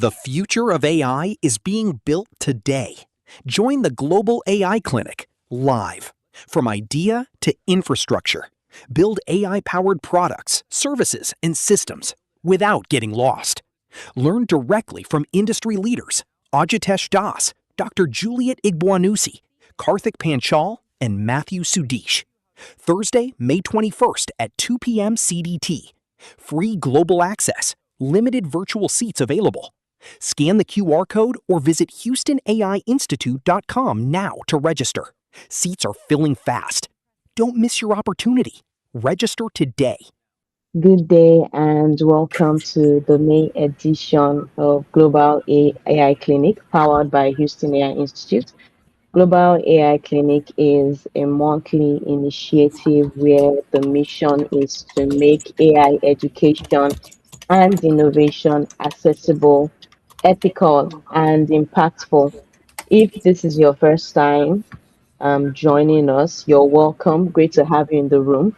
The future of AI is being built today. Join the Global AI Clinic live. From idea to infrastructure. Build AI-powered products, services, and systems without getting lost. Learn directly from industry leaders Ajitesh Das, Dr. Juliet Igboanusi, Karthik Panchal, and Matthew Sudesh. Thursday, May 21st at 2 p.m. CDT. Free global access. Limited virtual seats available. Scan the QR code or visit HoustonAIinstitute.com now to register. Seats are filling fast. Don't miss your opportunity. Register today. Good day and welcome to the May edition of Global AI Clinic powered by Houston AI Institute. Global AI Clinic is a monthly initiative where the mission is to make AI education and innovation accessible, ethical, and impactful. If this is your first time joining us, you're welcome. Great to have you in the room.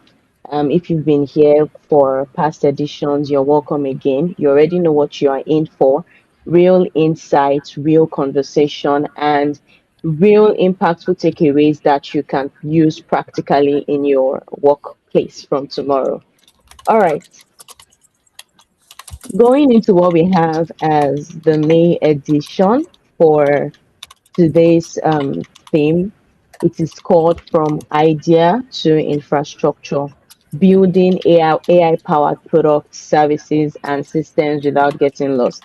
If you've been here for past editions, you're welcome again. You already know what you are in for: real insights, real conversation, and real impactful takeaways that you can use practically in your workplace from tomorrow. All right, going into what we have as the May edition for today's theme. It is called From Idea to Infrastructure: Building AI powered products, services, and systems without getting lost.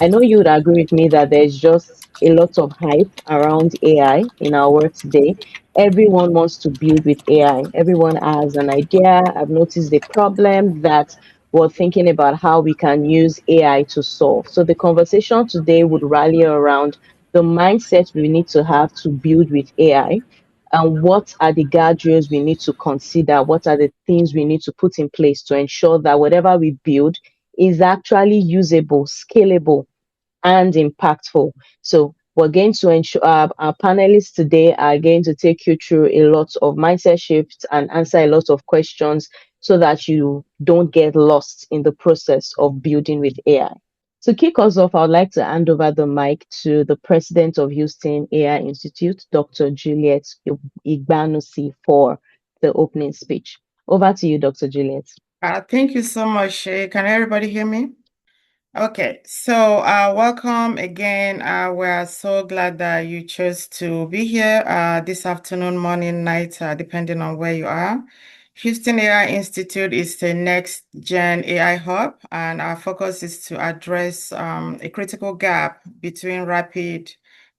I know you would agree with me that there's just a lot of hype around AI in our world today. Everyone wants to build with AI. Everyone has an idea. I've noticed the problem that we're thinking about how we can use AI to solve. So the conversation today would rally around the mindset we need to have to build with AI, and what are the guardrails we need to consider, what are the things we need to put in place to ensure that whatever we build is actually usable, scalable, and impactful. So we're going to ensure our panelists today are going to take you through a lot of mindset shifts and answer a lot of questions so that you don't get lost in the process of building with AI. To kick us off, I would like to hand over the mic to the president of Houston AI Institute, Dr. Juliet Igbanusi, for the opening speech. Over to you, Dr. Juliet. Thank you so much, Shay. Can everybody hear me? Okay, so welcome again. We're so glad that you chose to be here this afternoon, morning, night, depending on where you are. Houston AI Institute is the next gen AI hub, and our focus is to address a critical gap between rapid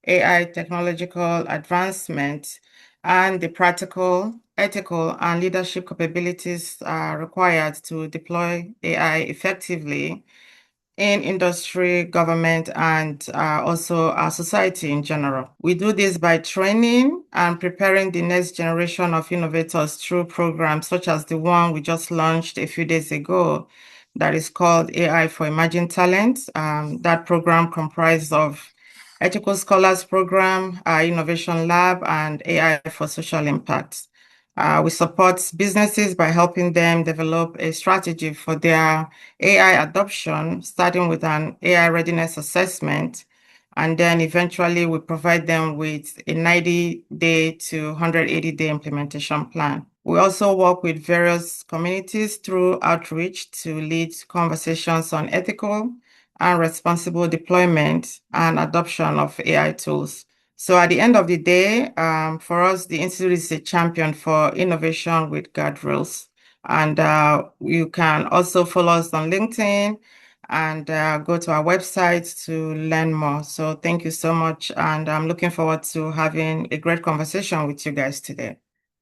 AI technological advancement and the practical, ethical, and leadership capabilities required to deploy AI effectively in industry, government, and also our society in general. We do this by training and preparing the next generation of innovators through programs such as the one we just launched a few days ago that is called AI for Emerging Talent. That program comprises of Ethical Scholars Program, Innovation Lab, and AI for Social Impact. We support businesses by helping them develop a strategy for their AI adoption, starting with an AI readiness assessment, and then eventually we provide them with a 90-day to 180-day implementation plan. We also work with various communities through outreach to lead conversations on ethical and responsible deployment and adoption of AI tools. So at the end of the day, for us, the Institute is a champion for innovation with guardrails. And you can also follow us on LinkedIn and go to our website to learn more. So thank you so much. And I'm looking forward to having a great conversation with you guys today.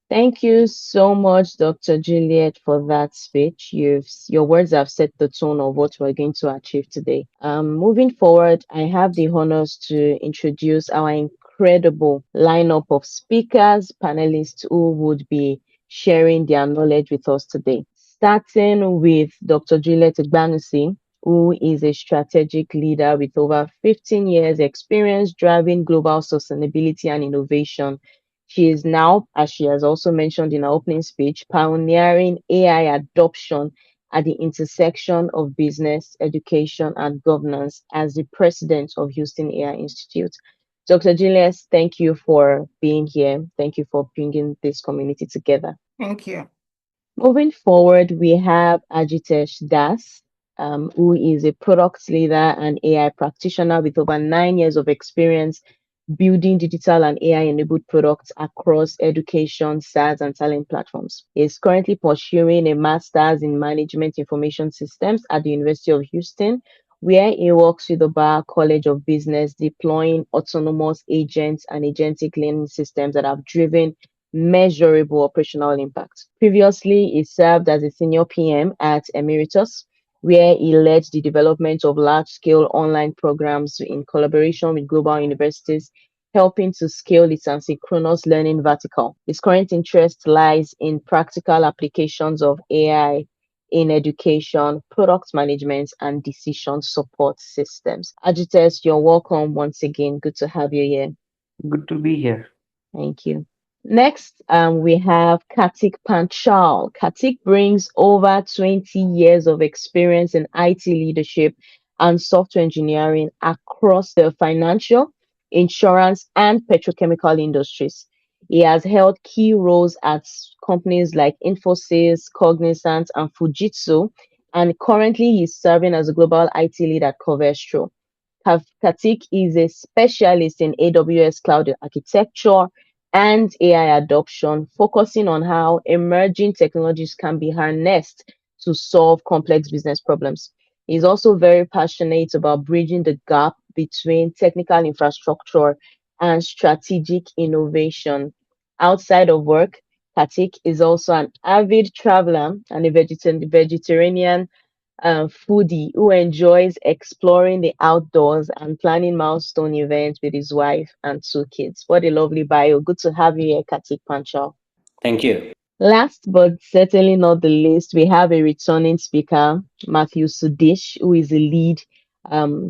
Thank you so much, Dr. Juliet, for that speech. Your words have set the tone of what we're going to achieve today. Moving forward, I have the honors to introduce our incredible lineup of speakers, panelists who would be sharing their knowledge with us today. Starting with Dr. Juliet Igbanusi, who is a strategic leader with over 15 years experience driving global sustainability and innovation. She is now, as she has also mentioned in her opening speech, pioneering AI adoption at the intersection of business, education, and governance as the president of Houston AI Institute. Dr. Julius, thank you for being here. Thank you for bringing this community together. Thank you. Moving forward, we have Ajitesh Das, who is a product leader and AI practitioner with over 9 years of experience building digital and AI-enabled products across education, SaaS, and talent platforms. He is currently pursuing a master's in management information systems at the University of Houston, where he works with the Bar College of Business, deploying autonomous agents and agentic learning systems that have driven measurable operational impact. Previously, he served as a senior PM at Emeritus, where he led the development of large-scale online programs in collaboration with global universities, helping to scale its asynchronous learning vertical. His current interest lies in practical applications of AI in education, product management, and decision support systems. Agites, you're welcome once again. Good to have you here. Good to be here. Thank you. Next, we have Kartik Panchal. Kartik brings over 20 years of experience in IT leadership and software engineering across the financial, insurance, and petrochemical industries. He has held key roles at companies like Infosys, Cognizant, and Fujitsu, and currently he's serving as a global IT lead at Covestro. Kartik is a specialist in AWS cloud architecture and AI adoption, focusing on how emerging technologies can be harnessed to solve complex business problems. He's also very passionate about bridging the gap between technical infrastructure and strategic innovation. Outside of work, Kartik is also an avid traveler and a vegetarian foodie who enjoys exploring the outdoors and planning milestone events with his wife and 2 kids. What a lovely bio. Good to have you here, Kartik Panchal. Thank you. Last but certainly not the least, we have a returning speaker, Matthew Sudish, who is a lead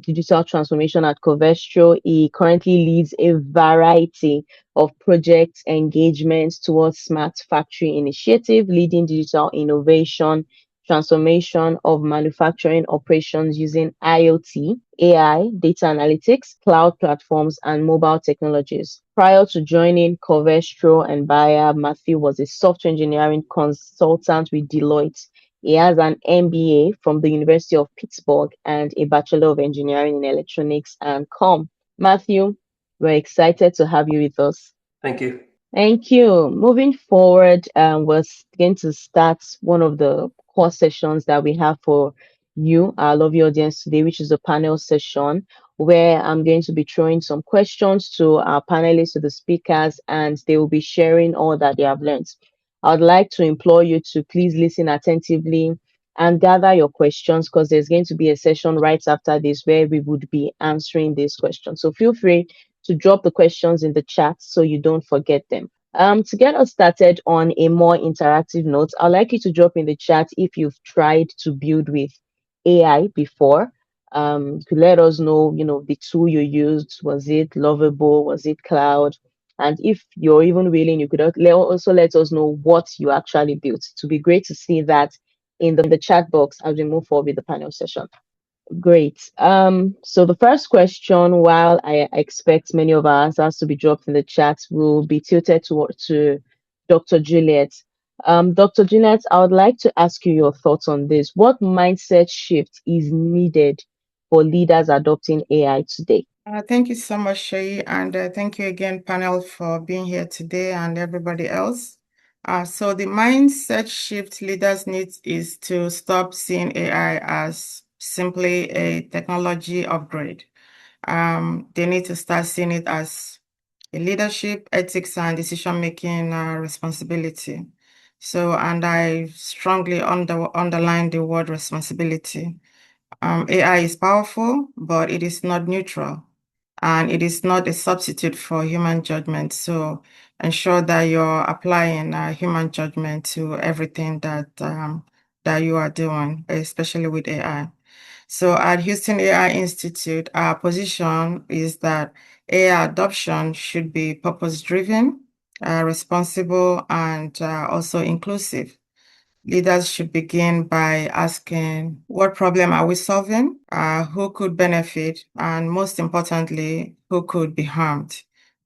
digital transformation at Covestro. He currently leads a variety of project engagements towards Smart Factory Initiative, leading digital innovation, transformation of manufacturing operations using IoT, AI, data analytics, cloud platforms, and mobile technologies. Prior to joining Covestro and Bayer, Matthew was a software engineering consultant with Deloitte. He has an MBA from the University of Pittsburgh and a Bachelor of Engineering in Electronics and Com. Matthew, we're excited to have you with us. Thank you. Thank you. Moving forward, we're going to start one of the core sessions that we have for you, our lovely audience today, which is a panel session where I'm going to be throwing some questions to our panelists, to the speakers, and they will be sharing all that they have learned. I'd like to implore you to please listen attentively and gather your questions, because there's going to be a session right after this where we would be answering these questions. So feel free to drop the questions in the chat so you don't forget them. To get us started on a more interactive note, I'd like you to drop in the chat if you've tried to build with AI before. You could let us know, the tool you used. Was it Lovable? Was it Cloud? And if you're even willing, you could also let us know what you actually built. It would be great to see that in the chat box as we move forward with the panel session. Great. So the first question, while I expect many of our answers to be dropped in the chat, will be tilted to Dr. Juliet. Dr. Juliet, I would like to ask you your thoughts on this. What mindset shift is needed for leaders adopting AI today? Thank you so much, Shay, and thank you again, panel, for being here today and everybody else. So the mindset shift leaders need is to stop seeing AI as simply a technology upgrade. They need to start seeing it as a leadership, ethics, and decision-making responsibility. So, and I strongly underline the word responsibility. AI is powerful, but it is not neutral, and it is not a substitute for human judgment. So ensure that you're applying human judgment to everything that you are doing, especially with AI. So at Houston AI Institute, our position is that AI adoption should be purpose-driven, responsible, and also inclusive. leaders should begin by asking, what problem are we solving? Who could benefit? And most importantly, who could be harmed?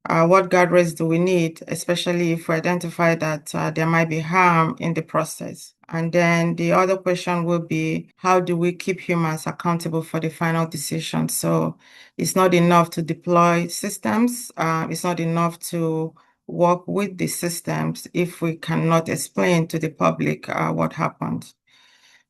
What guardrails do we need, especially if we identify that there might be harm in the process? And then the other question will be, how do we keep humans accountable for the final decision? So it's not enough to deploy systems. It's not enough to work with the systems if we cannot explain to the public what happened,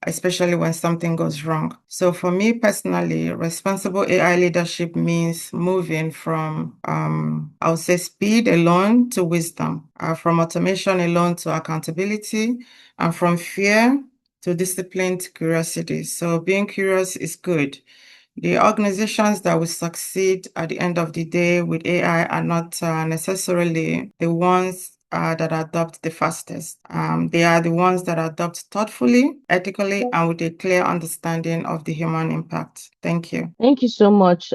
especially when something goes wrong. So for me personally, responsible AI leadership means moving from, I would say, speed alone to wisdom, from automation alone to accountability, and from fear to disciplined curiosity. So being curious is good. The organizations that will succeed at the end of the day with AI are not necessarily the ones that adopt the fastest. They are the ones that adopt thoughtfully, ethically, and with a clear understanding of the human impact. Thank you. Thank you so much,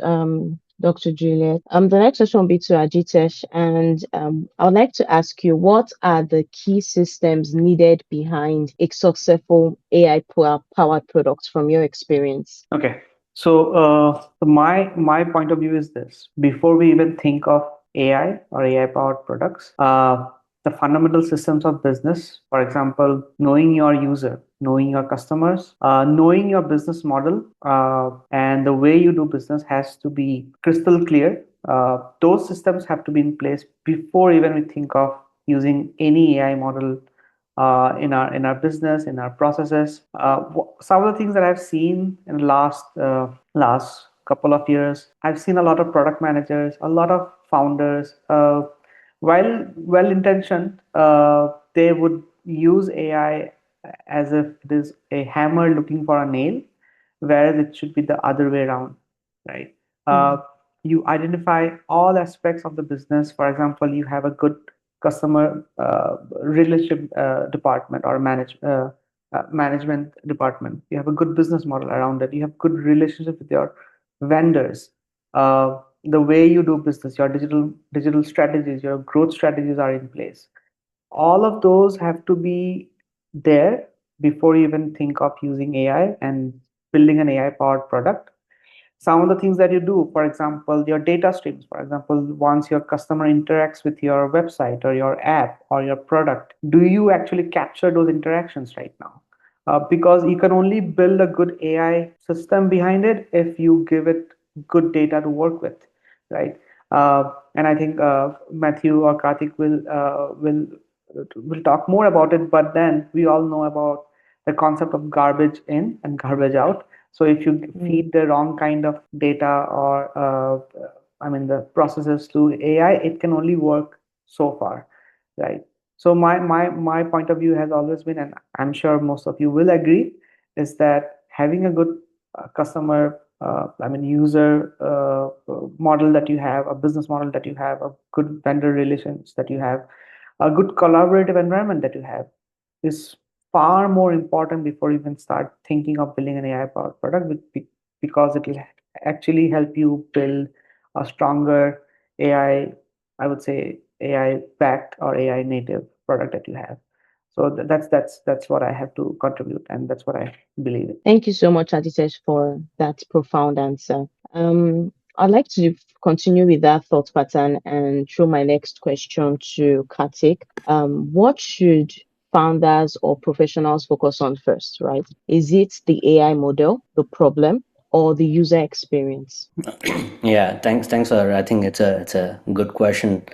Dr. Juliet. The next question will be to Ajitesh, and I would like to ask you, what are the key systems needed behind a successful AI-powered product from your experience? Okay. So my point of view is this: before we even think of AI or AI powered products, the fundamental systems of business, for example, knowing your user, knowing your customers, knowing your business model, and the way you do business has to be crystal clear. Those systems have to be in place before even we think of using any AI model in our business, in our processes. Some of the things that I've seen in the last couple of years, I've seen a lot of product managers, a lot of founders, while well intentioned, they would use AI as if it is a hammer looking for a nail, whereas it should be the other way around, right? You identify all aspects of the business. For example, you have a good customer relationship department or management department. You have a good business model around it. You have good relationship with your vendors. The way you do business, your digital strategies, your growth strategies are in place. All of those have to be there before you even think of using AI and building an AI powered product. Some of the things that you do, for example, your data streams, for example, once your customer interacts with your website or your app or your product, do you actually capture those interactions right now? Because you can only build a good AI system behind it if you give it good data to work with, right? And I think Matthew or Karthik will talk more about it. But then we all know about the concept of garbage in and garbage out. So if you feed the wrong kind of data or the processes to AI, it can only work so far, right? So my point of view has always been, and I'm sure most of you will agree, is that having a good customer, user model that you have, a business model that you have, a good vendor relations that you have, a good collaborative environment that you have is far more important before you even start thinking of building an AI powered product, because it will actually help you build a stronger AI, I would say AI backed or AI native product that you have. So that's what I have to contribute, and that's what I believe in. Thank you so much, Aditesh, for that profound answer. I'd like to continue with that thought pattern and throw my next question to Karthik. What should founders or professionals focus on first, right? Is it the AI model, the problem, or the user experience? Yeah, thanks, sir. I think it's a good question,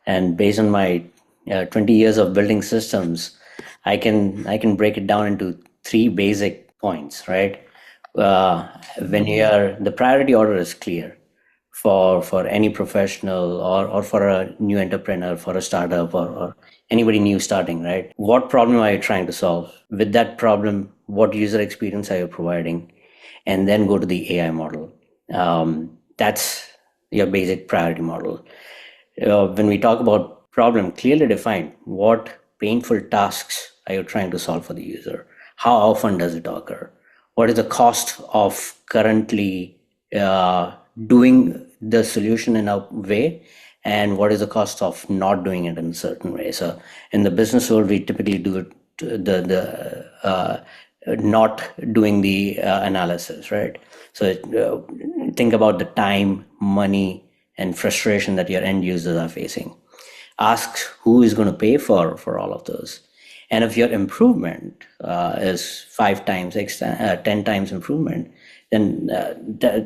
and based on my 20 years of building systems, I can break it down into three basic points, right? When the priority order is clear for any professional or for a new entrepreneur, for a startup or anybody new starting, right? What problem are you trying to solve? With that problem, what user experience are you providing? And then go to the AI model. That's your basic priority model. When we talk about problem, clearly define what painful tasks are you trying to solve for the user? How often does it occur? What is the cost of currently doing the solution in a way? And what is the cost of not doing it in a certain way? So in the business world, we typically do it not doing the analysis, right? So think about the time, money, and frustration that your end users are facing. Ask who is going to pay for all of those. And if your improvement is 5 times, 10 times improvement, then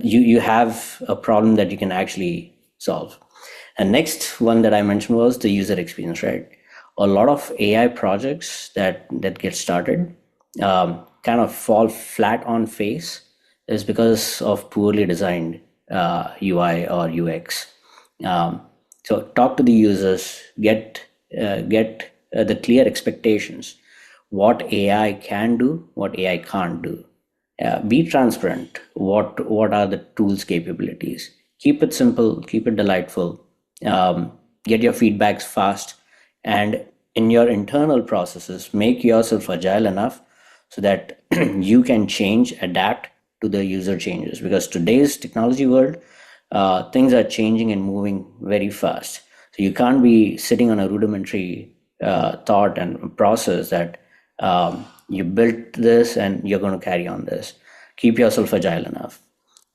you have a problem that you can actually solve. And next one that I mentioned was the user experience, right? A lot of AI projects that get started kind of fall flat on face is because of poorly designed UI or UX. So talk to the users, get the clear expectations, what AI can do, what AI can't do. Be transparent. What are the tools capabilities? Keep it simple, keep it delightful. Get your feedbacks fast, and in your internal processes, make yourself agile enough so that you can change, adapt to the user changes. Because today's technology world, things are changing and moving very fast. So you can't be sitting on a rudimentary thought and process that you built this and you're going to carry on this. Keep yourself agile enough.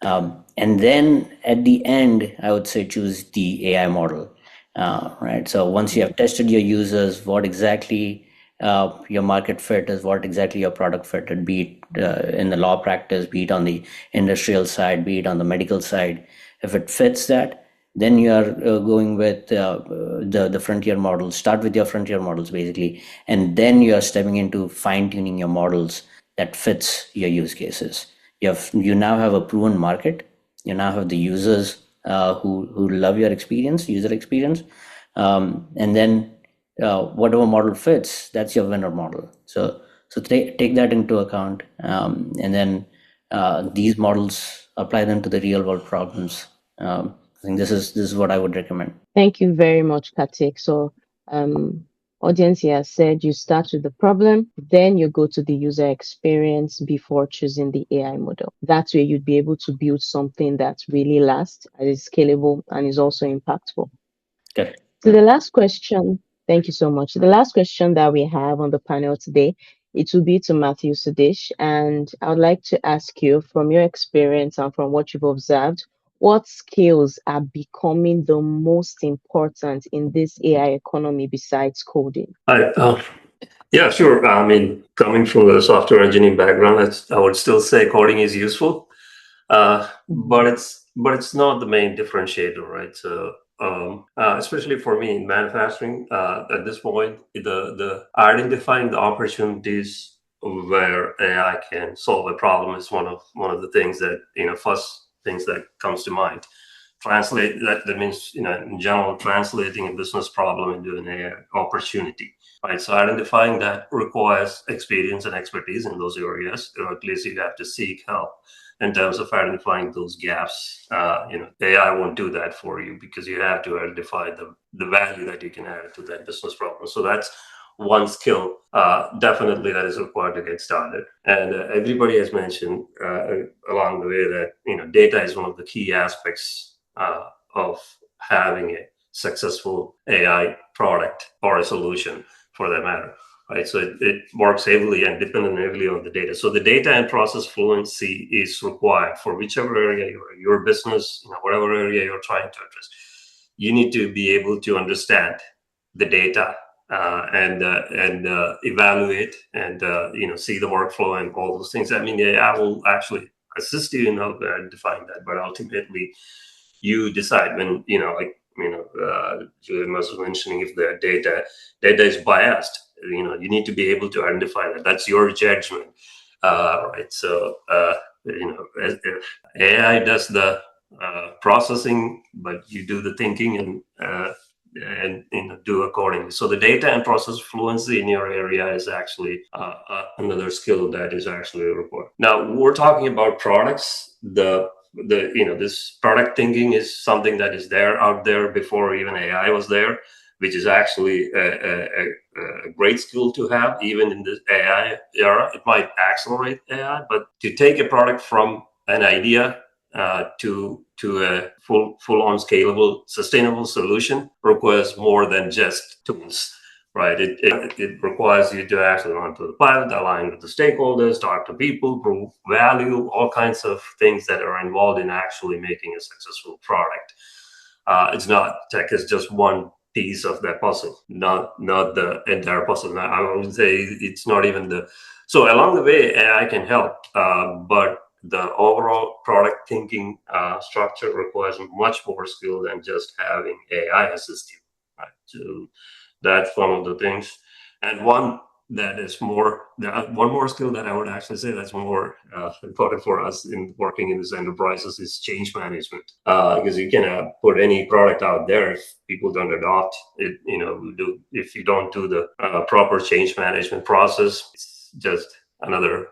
And then at the end, I would say choose the AI model, right? So once you have tested your users, what exactly your market fit is, what exactly your product fit would be in the law practice, be it on the industrial side, be it on the medical side. If it fits that, then you are going with the frontier models. Start with your frontier models basically, and then you are stepping into fine tuning your models that fits your use cases. You now have a proven market. You now have the users who love your experience, user experience, and then whatever model fits, that's your winner model. So take that into account, and then these models, apply them to the real world problems. I think this is what I would recommend. Thank you very much, Kartik. So, audience here said you start with the problem, then you go to the user experience before choosing the AI model. That's where you'd be able to build something that really lasts, and is scalable, and is also impactful. Good. So the last question, thank you so much. The last question that we have on the panel today, it will be to Matthew Sudesh, and I would like to ask you, from your experience and from what you've observed, what skills are becoming the most important in this AI economy besides coding? Yeah, sure. I mean, coming from the software engineering background, I would still say coding is useful, but it's not the main differentiator, right? So, especially for me in manufacturing, at this point, the identifying the opportunities where AI can solve a problem is one of the things that, first things that comes to mind. That means, in general, translating a business problem into an AI opportunity. Right, so identifying that requires experience and expertise in those areas, or at least you have to seek help in terms of identifying those gaps. AI won't do that for you because you have to identify the value that you can add to that business problem. So that's one skill, definitely, that is required to get started. And everybody has mentioned along the way that data is one of the key aspects of having a successful AI product or a solution, for that matter, right? So it works heavily and dependent heavily on the data. So the data and process fluency is required for whichever area your business, whatever area you're trying to address. You need to be able to understand the data and evaluate and see the workflow and all those things. I mean, AI will actually assist you in identifying that, but ultimately you decide when Julian was mentioning, if the data is biased, you need to be able to identify that. That's your judgment, right? So AI does the processing, but you do the thinking and do accordingly. So the data and process fluency in your area is actually another skill that is actually required. Now we're talking about products. This product thinking is something that is out there before even AI was there, which is actually a great skill to have even in this AI era. It might accelerate AI, but to take a product from an idea to a full-on scalable, sustainable solution requires more than just tools. right? It requires you to actually run to the pilot, align with the stakeholders, talk to people, prove value, all kinds of things that are involved in actually making a successful product. It's not tech is just one piece of that puzzle, not the entire puzzle. I would say it's not even the. So along the way, AI can help, but the overall product thinking structure requires much more skill than just having AI assist you. Right? So that's one of the things, and one more skill that I would actually say that's more important for us in working in these enterprises is change management. Because you can put any product out there if people don't adopt it. If you don't do the proper change management process, it's just another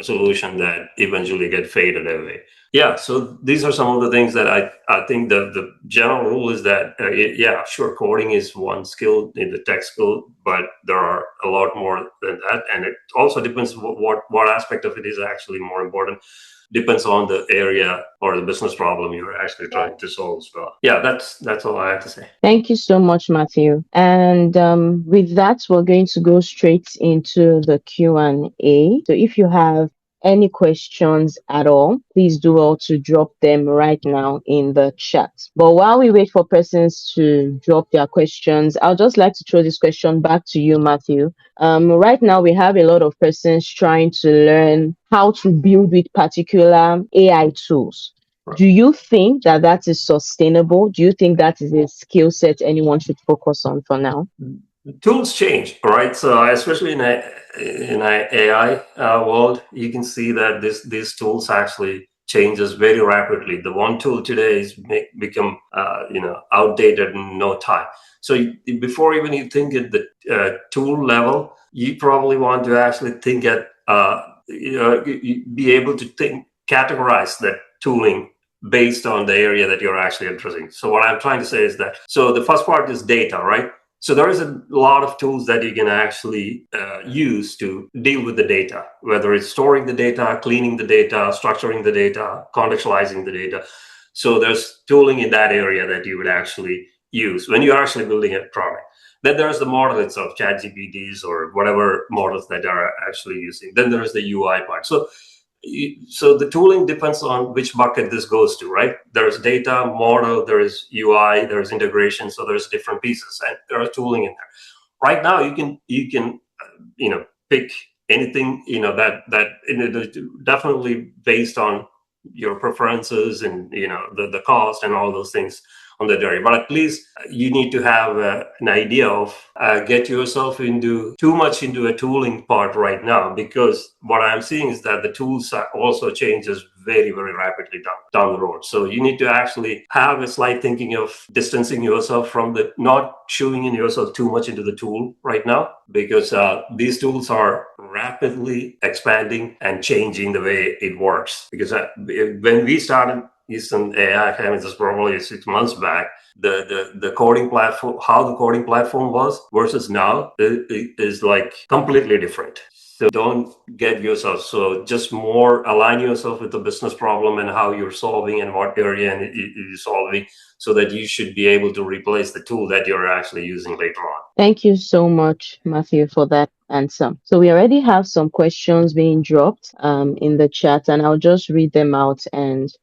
solution that eventually get faded away. Yeah, so these are some of the things that I think the general rule is that sure, coding is one skill in the tech skill, but there are a lot more than that, and it also depends what aspect of it is actually more important. Depends on the area or the business problem you're actually trying to solve as well. Yeah, that's all I have to say. Thank you so much, Matthew. And with that, we're going to go straight into the Q&A. So if you have any questions at all, please do well to drop them right now in the chat. But while we wait for persons to drop their questions, I'll just like to throw this question back to you, Matthew. Right now, we have a lot of persons trying to learn how to build with particular AI tools. Do you think that is sustainable? Do you think that is a skill set anyone should focus on for now? Tools change, right? So especially in a AI world, you can see that these tools actually changes very rapidly. The one tool today is become outdated in no time. So before even you think at the tool level, you probably want to actually think at be able to categorize that tooling based on the area that you're actually addressing. So what I'm trying to say is that, so the first part is data, right? So there is a lot of tools that you can actually use to deal with the data, whether it's storing the data, cleaning the data, structuring the data, contextualizing the data. So there's tooling in that area that you would actually use when you're actually building a product. Then there's the model itself, ChatGPTs or whatever models that are actually using. Then there's the UI part. So the tooling depends on which bucket this goes to, right? There's data, model, there is UI, there's integration, so there's different pieces, and there are tooling in there. Right now, you can pick anything that definitely based on your preferences and the cost and all those things on the area. But at least you need to have an idea of get yourself too much into a tooling part right now, because what I'm seeing is that the tools also changes very, very rapidly down the road. So you need to actually have a slight thinking of distancing yourself from not shooing in yourself too much into the tool right now, because these tools are rapidly expanding and changing the way it works. Because when we started using AI, this is probably 6 months back, the coding platform, how the coding platform was versus now is like completely different. So don't get yourself, so just more align yourself with the business problem and how you're solving and what area you're solving, so that you should be able to replace the tool that you're actually using later on. Thank you so much, Matthew, for that answer. So we already have some questions being dropped in the chat, and I'll just read them out and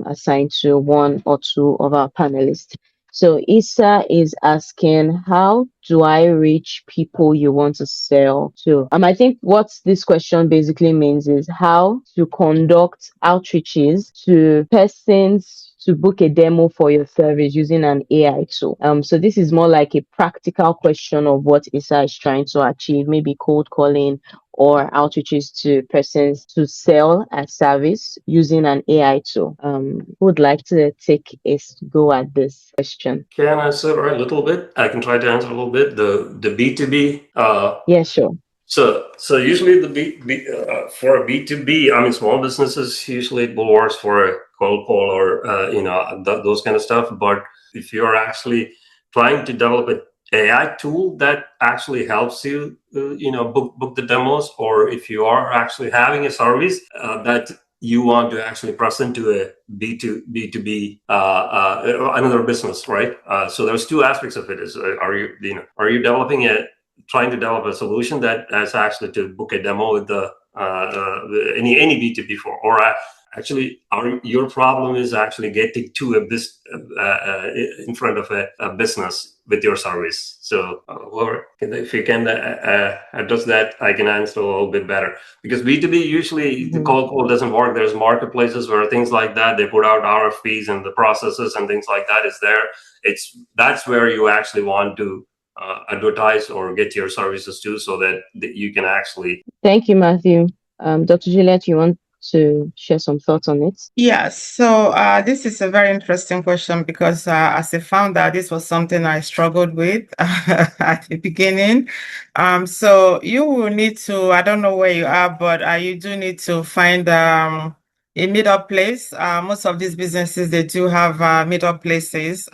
assign to one or two of our panelists. So Issa is asking, how do I reach people you want to sell to? I think what this question basically means is how to conduct outreaches to persons to book a demo for your service using an AI tool. So this is more like a practical question of what Issa is trying to achieve, maybe cold calling or outreaches to persons to sell a service using an AI tool. Who would like to take a go at this question? Can I answer a little bit? I can try to answer a little bit. The B2B. Yeah, sure. So usually for a B2B, small businesses usually it works for a cold call or those kind of stuff. But if you're actually trying to develop an AI tool that actually helps you, book the demos, or if you are actually having a service that you want to actually present to a B2B another business, right? So there's two aspects of it. Is are you trying to develop a solution that has actually to book a demo with any B2B for, or actually your problem is actually getting to in front of a business with your service. So if you can address that, I can answer a little bit better, because B2B usually the cold call doesn't work. There's marketplaces where things like that, they put out RFPs and the processes and things like that is there. That's where you actually want to advertise or get your services to, so that you can actually. Thank you, Matthew. Dr. Juliet, you want to share some thoughts on it? Yes, so this is a very interesting question, because as a founder, this was something I struggled with at the beginning. So you will need to, I don't know where you are, but you do need to find a meetup place. Most of these businesses, they do have meetup places.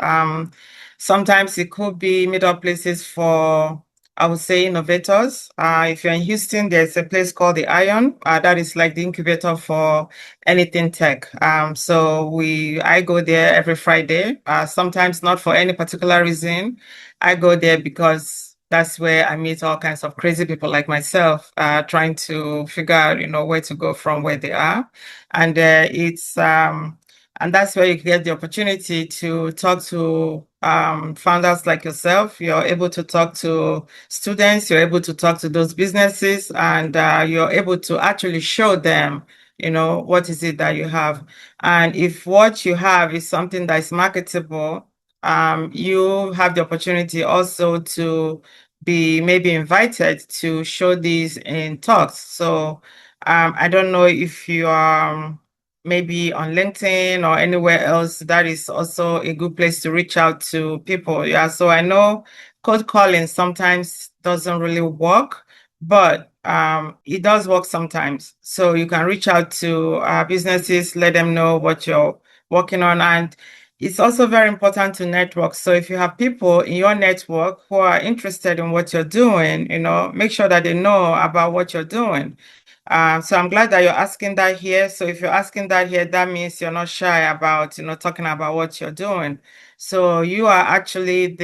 Sometimes it could be meetup places for, I would say, innovators. If you're in Houston, there's a place called the Ion. That is like the incubator for anything tech. So I go there every Friday. Sometimes not for any particular reason. I go there because that's where I meet all kinds of crazy people like myself, trying to figure out, where to go from where they are. And and that's where you get the opportunity to talk to founders like yourself. You're able to talk to students, you're able to talk to those businesses, and you're able to actually show them, what is it that you have. And if what you have is something that is marketable, you have the opportunity also to be maybe invited to show these in talks. So I don't know if you are maybe on LinkedIn or anywhere else. That is also a good place to reach out to people. Yeah, so I know cold calling sometimes doesn't really work, but it does work sometimes. So you can reach out to businesses, let them know what you're working on. And it's also very important to network. So if you have people in your network who are interested in what you're doing, make sure that they know about what you're doing. So I'm glad that you're asking that here. So if you're asking that here, that means you're not shy about, talking about what you're doing. So you are actually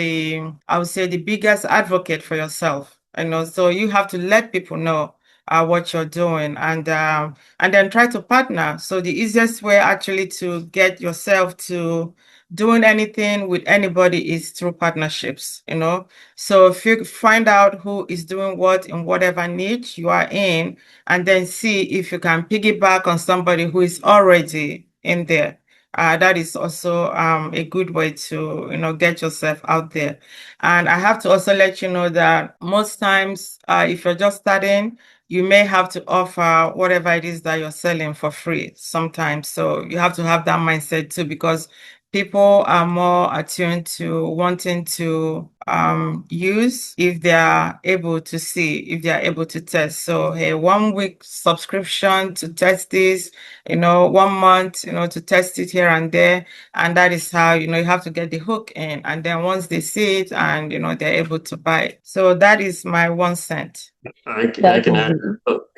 I would say, the biggest advocate for yourself. So you have to let people know what you're doing, and then try to partner. So the easiest way actually to get yourself to doing anything with anybody is through partnerships. So if you find out who is doing what in whatever niche you are in, and then see if you can piggyback on somebody who is already in there. That is also a good way to, get yourself out there. And I have to also let you know that most times, if you're just starting, you may have to offer whatever it is that you're selling for free sometimes. So you have to have that mindset too, because people are more attuned to wanting to use if they are able to see, if they are able to test. So, hey, 1 week subscription to test this, 1 month, to test it here and there. And that is how, you have to get the hook in. And then once they see it and, they're able to buy it. So that is my 1 cent. I can add.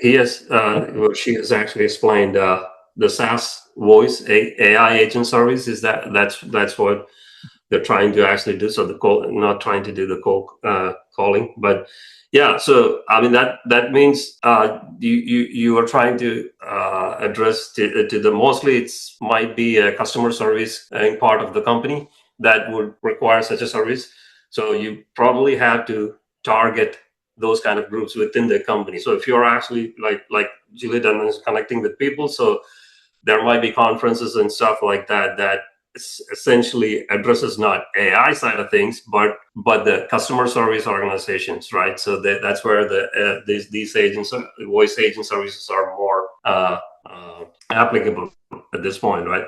She has actually explained the SaaS voice AI agent service is that's what they're trying to actually do. So not trying to do the cold calling, but yeah. So I mean that means you are trying to address to the mostly it's might be a customer service in part of the company that would require such a service. So you probably have to target those kind of groups within the company. So if you're actually like Juliet is connecting with people, so there might be conferences and stuff like that essentially addresses not AI side of things, but the customer service organizations, right? So that's where these agents, voice agent services, are more applicable at this point, right?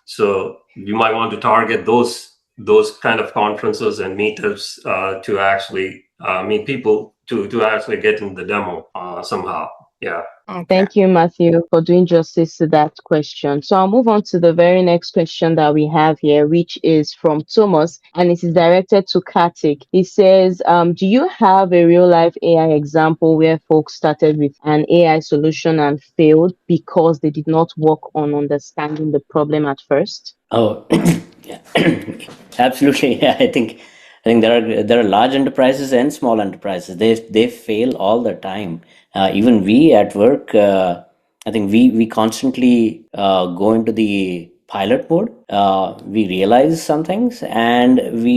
So you might want to target those kind of conferences and meetups to actually meet people to actually get in the demo somehow. Yeah. Okay. Thank you, Matthew, for doing justice to that question. So I'll move on to the very next question that we have here, which is from Thomas, and it is directed to Kartik. He says, do you have a real life AI example where folks started with an AI solution and failed because they did not work on understanding the problem at first? Oh, yeah. Absolutely. Yeah, I think there are large enterprises and small enterprises. They fail all the time. Even we at work, I think we constantly go into the pilot mode. We realize some things and we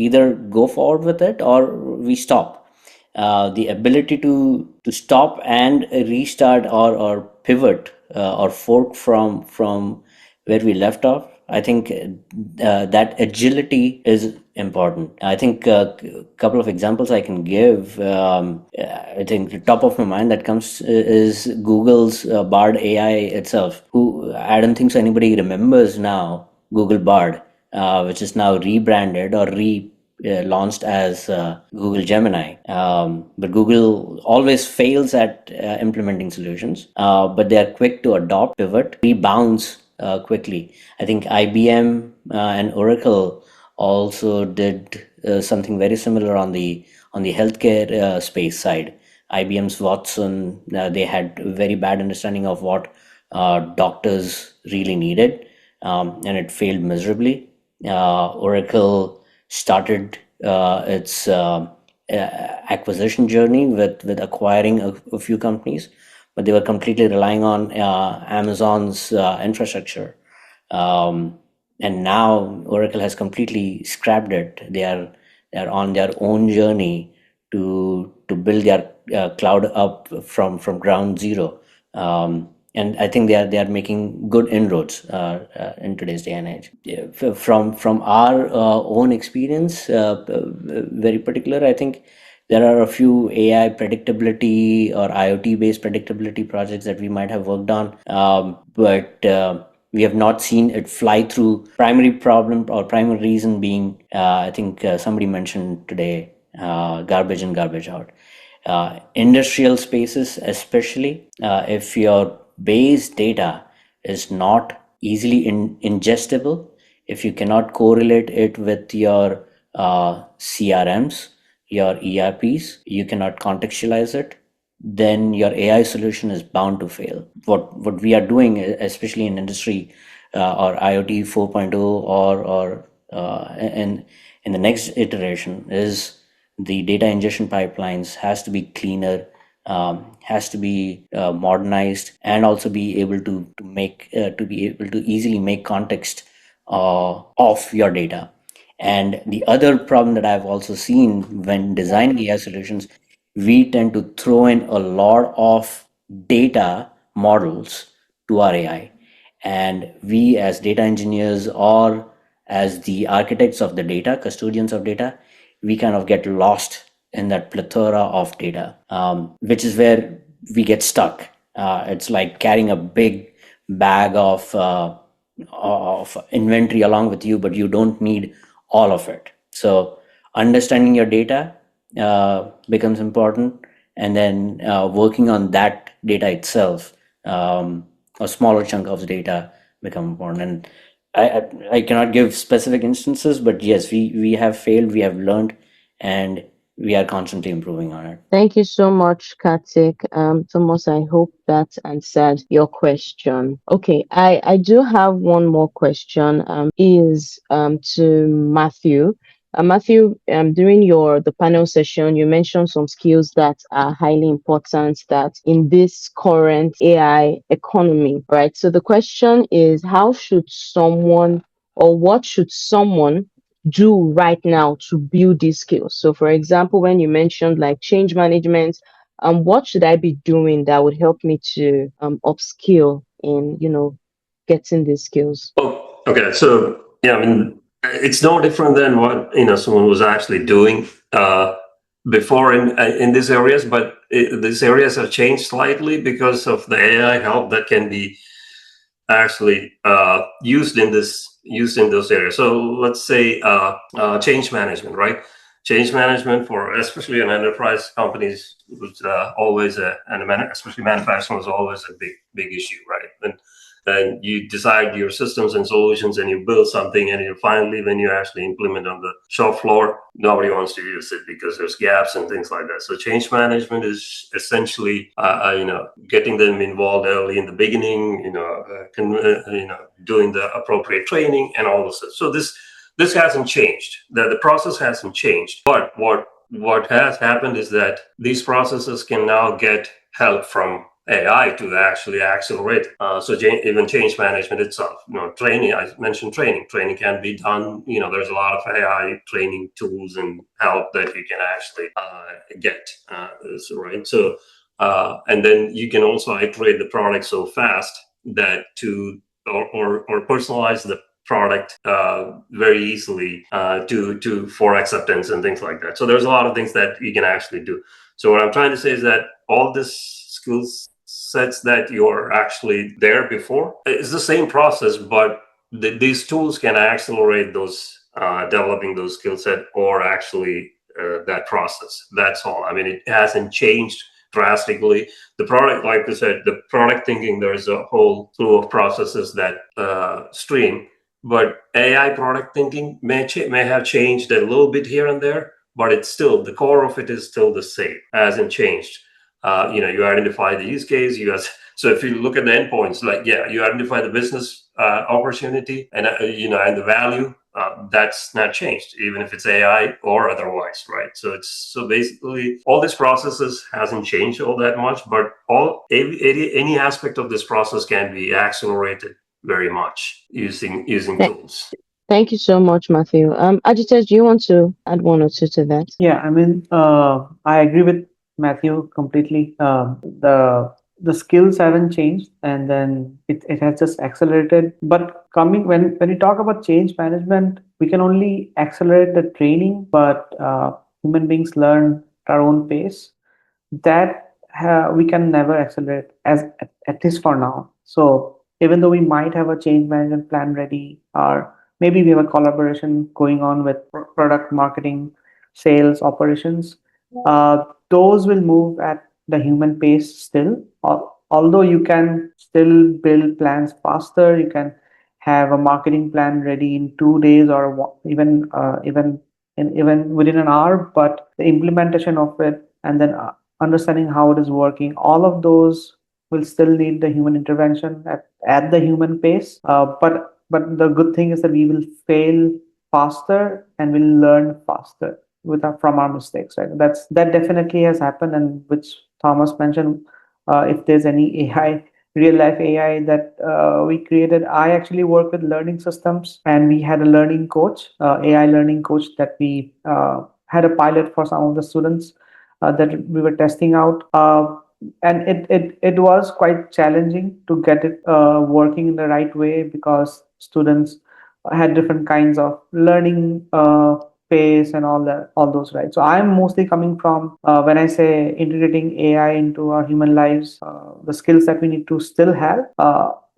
either go forward with it or we stop. The ability to stop and restart or pivot or fork from where we left off. I think that agility is important. I think a couple of examples I can give. I think the top of my mind that comes is Google's Bard AI itself. Who I don't think so anybody remembers now Google Bard, which is now rebranded or launched as Google Gemini. But Google always fails at implementing solutions, but they are quick to adopt, pivot, rebounds quickly. I think IBM and Oracle also did something very similar on the healthcare space side. IBM's Watson, they had very bad understanding of what doctors really needed, and it failed miserably. Oracle started its acquisition journey with acquiring a few companies, but they were completely relying on Amazon's infrastructure. And now Oracle has completely scrapped it. They are on their own journey to build their cloud up from ground zero. And I think they are making good inroads in today's day and age. Yeah, from our own experience, very particular, I think there are a few AI predictability or IoT based predictability projects that we might have worked on, but we have not seen it fly through. Primary problem or primary reason being, I think somebody mentioned today, garbage in, garbage out. Industrial spaces, especially if your base data is not easily ingestible, if you cannot correlate it with your CRMs, your ERPs, you cannot contextualize it, then your AI solution is bound to fail. What we are doing, especially in industry or IoT 4.0 or in the next iteration, is the data ingestion pipelines has to be cleaner, has to be modernized, and also be able to easily make context of your data. And the other problem that I've also seen when designing AI solutions, we tend to throw in a lot of data models to our AI. And we, as data engineers or as the architects of the data, custodians of data, we kind of get lost in that plethora of data, which is where we get stuck. It's like carrying a big bag of inventory along with you, but you don't need all of it. So understanding your data becomes important, and then working on that data itself, a smaller chunk of the data become important. And I cannot give specific instances, but yes, we have failed, we have learned, and we are constantly improving on it. Thank you so much, Kartik. Thomas, I hope that answered your question. Okay, I do have one more question. Is to Matthew. Matthew, during the panel session, you mentioned some skills that are highly important that in this current AI economy, right? So the question is, how should someone or what should someone do right now to build these skills? So for example, when you mentioned like change management, what should I be doing that would help me to upskill in getting these skills? Oh, okay. So yeah, I mean, it's no different than what someone was actually doing before in these areas, but these areas have changed slightly because of the AI help that can be actually used in those areas. So let's say change management, right? change management for especially an enterprise companies was always especially manufacturing was always a big issue, right? And you decide your systems and solutions and you build something, and you finally, when you actually implement on the shop floor, nobody wants to use it because there's gaps and things like that. So change management is essentially getting them involved early in the beginning, doing the appropriate training and all this. So this hasn't changed. The process hasn't changed. But what has happened is that these processes can now get help from AI to actually accelerate. So even change management itself, training. I mentioned training. Training can be done. There's a lot of AI training tools and help that you can actually get. Right. So and then you can also iterate the product so fast that or personalize the product very easily for acceptance and things like that. So there's a lot of things that you can actually do. So what I'm trying to say is that all this skills sets that you're actually there before, it's the same process, but these tools can accelerate those developing those skill set or actually that process. That's all. I mean, it hasn't changed drastically. The product, like I said, the product thinking, there's a whole slew of processes that stream, but AI product thinking may have changed a little bit here and there, but it's still, the core of it is still the same, hasn't changed. You identify the use case. So if you look at the endpoints, you identify the business opportunity and and the value. That's not changed, even if it's AI or otherwise, right? So basically, all these processes hasn't changed all that much, but any aspect of this process can be accelerated very much using tools. Thank you so much, Matthew. Aditya, do you want to add one or two to that? Yeah, I mean, I agree with Matthew completely. The skills haven't changed, and then it has just accelerated. But when we talk about change management, we can only accelerate the training, but human beings learn at our own pace. That we can never accelerate, at least for now. So even though we might have a change management plan ready, or maybe we have a collaboration going on with product marketing, sales, operations, those will move at the human pace still. Although you can still build plans faster, you can have a marketing plan ready in 2 days or even within an hour, but the implementation of it and then understanding how it is working, all of those will still need the human intervention at the human pace. But the good thing is that we will fail faster and we'll learn faster from our mistakes, right? That definitely has happened, and which Thomas mentioned. If there's any AI, real life AI that we created, I actually work with learning systems, and we had a learning coach, AI learning coach, that we had a pilot for some of the students that we were testing out. And it was quite challenging to get it working in the right way, because students had different kinds of learning pace and all those, right? So I'm mostly coming from when I say integrating AI into our human lives, the skills that we need to still have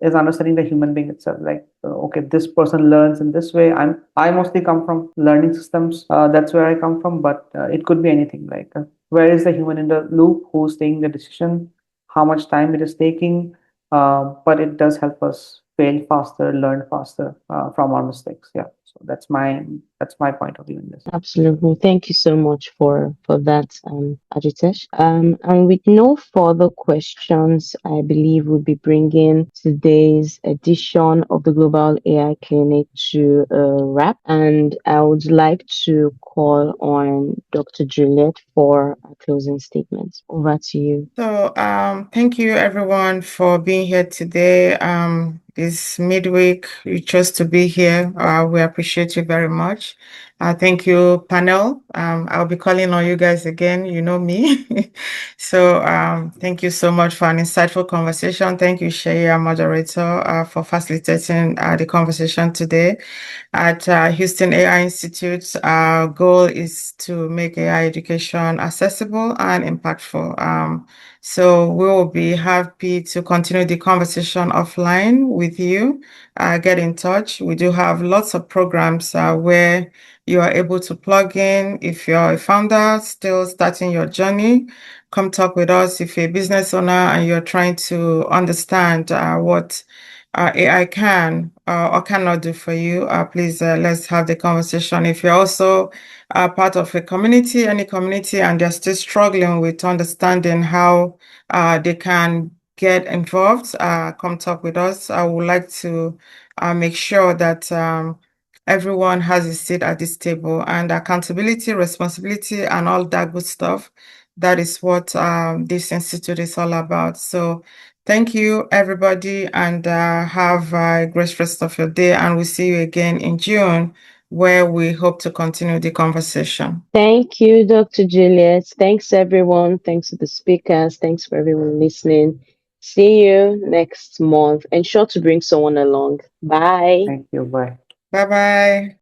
is understanding the human being itself. Like, okay, this person learns in this way. I mostly come from learning systems. That's where I come from, but it could be anything. Like, where is the human in the loop? Who's taking the decision? How much time it is taking? But it does help us fail faster, learn faster from our mistakes. Yeah. So that's my point of view in this. Absolutely. Thank you so much for that, Ajitesh. And with no further questions, I believe we'll be bringing today's edition of the Global AI Clinic to a wrap. And I would like to call on Dr. Juliet for a closing statement. Over to you. So thank you everyone for being here today. This midweek, you chose to be here. We appreciate you very much. Thank you, panel. I'll be calling on you guys again. You know me. So thank you so much for an insightful conversation. Thank you, Shay, our moderator, for facilitating the conversation today. At Houston AI Institute, our goal is to make AI education accessible and impactful. So we will be happy to continue the conversation offline. with you, get in touch. We do have lots of programs where you are able to plug in. If you're a founder still starting your journey, come talk with us. If you're a business owner and you're trying to understand what AI can or cannot do for you, please let's have the conversation. If you're also part of a community, any community, and they're still struggling with understanding how they can get involved, come talk with us. I would like to make sure that everyone has a seat at this table, and accountability, responsibility, and all that good stuff. That is what this institute is all about. So thank you, everybody, and have a great rest of your day. And we'll see you again in June, where we hope to continue the conversation. Thank you, Dr. Juliet. Thanks, everyone. Thanks to the speakers. Thanks for everyone listening. See you next month. Ensure to bring someone along. Bye. Thank you. Bye. Bye-bye.